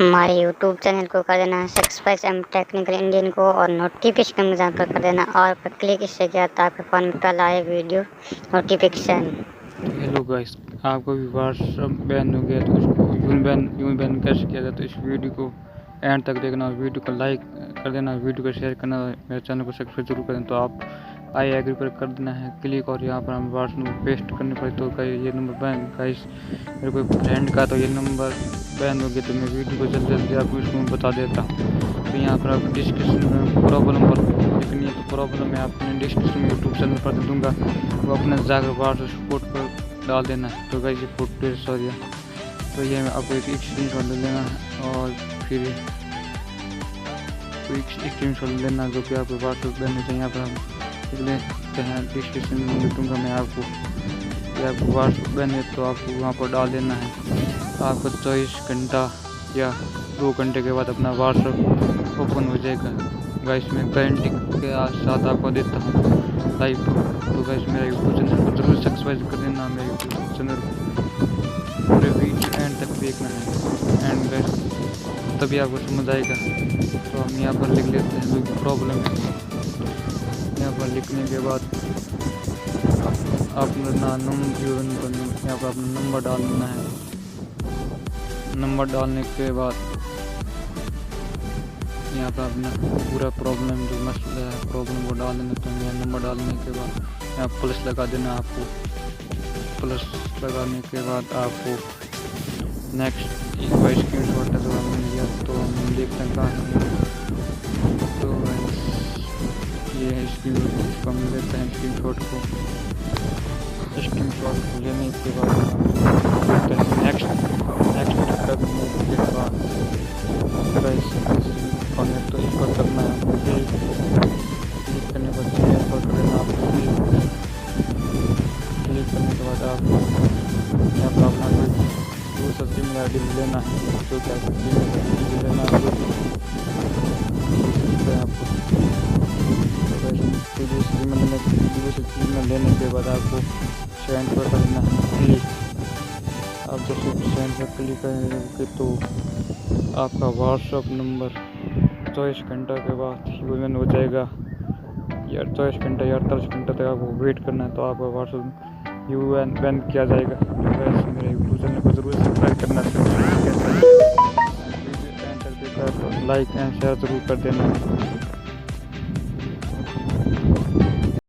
हमारे YouTube channel को कर देना सब्सक्राइब एम टेक्निकल इंडियन को और नोटिफिकेशन में जान पर कर देना और पर क्लिक इससे क्या आता है आपके फ़ोन में पहला आए वीडियो नोटिफिकेशन। हेलो गाइस, आपको भी व्हाट्सअप बैन हो गया तो उसको यूं बैन कैसे किया जाए, तो इस वीडियो को एंड तक देखना और वीडियो को लाइक कर देना, वीडियो को शेयर करना, मेरे चैनल को सब्सक्राइब जरूर कर देना। तो आप आई एग्री पर कर देना है क्लिक और यहाँ पर हम व्हाट्सअप में पेस्ट करने पड़े। तो ये नंबर बैन गाइस मेरे कोई फ्रेंड का, तो ये नंबर बैन हो गया, तो मैं वीडियो को जल्दी जल्दी आपको इसको बता देता हूँ। तो यहाँ पर आप डिस्क्रिप्शन में प्रॉब्लम पर लिखनी है, तो प्रॉब्लम मैं अपने डिस्क्रिप्शन में यूट्यूब चैनल पर दे दूँगा, वो अपने जाकर व्हाट्सएप सपोर्ट पर डाल देना है। तो गाइस ये फोटो सॉरी, तो ये आपको एक स्क्रीनशॉट ले लेना है और फिर स्क्रीनशॉट लेना जो कि आपको व्हाट्सएप देने चाहिए। यहाँ पर हम लिख लेते हैं, डिस्क्रिप्शन में लिखूँगा मैं आपको, कि आपको व्हाट्सएप बने तो आपको वहाँ पर डाल देना है। आपको 24 घंटा या 2 घंटे के बाद अपना व्हाट्सएप ओपन हो जाएगा। गाइस मैं गारंटी के साथ आपको देता हूँ लाइव। तो गाइस मेरा यूट्यूब चैनल को जरूर सब्सक्राइब कर देना, मेरे यूट्यूब चैनल पूरे वीडियो एंड तक देखना है एंड गाइस तभी आपको समझ आएगा। तो हम यहाँ पर लिख लेते हैं जो प्रॉब्लम है। यहाँ पर लिखने के बाद अपना नंबर यहाँ पर अपना नंबर डालना है। नंबर डालने के बाद यहाँ पर अपना पूरा प्रॉब्लम जो मसला है प्रॉब्लम को डाल देना। तो यहाँ नंबर डालने के बाद यहाँ प्लस लगा देना। आपको प्लस लगाने के बाद आपको नेक्स्ट स्क्रीनशॉट है जो हमने लिया, तो हम देखते हैं कहाँ। तो ये है स्क्रीनशॉट को हम लेते हैं, स्क्रीनशॉट को लेने के बाद नेक्स्ट करने के बाद तो इस पर करना है, क्लिक करने पर पर करना। आपको क्लिक करने के बाद आपको यहाँ पर अपना कोई दूसरा सिम आई डी लेना है, जो कि आपको लेना है आपको। तो दूसरी सिम लेने के बाद आपको सेंड पर करना है क्लिक। आप जैसे सेंड पर क्लिक करेंगे तो आपका व्हाट्सएप नंबर 24 घंटा के बाद यूजन हो जाएगा। या 24 घंटा या 48 घंटे तक आपको वेट करना है, तो आपका व्हाट्सएप यूएन बैन किया जाएगा। तो वैसे मेरे यूट्यूब चैनल को जरूर सब्सक्राइब करना, लाइक एंड शेयर जरूर कर देना।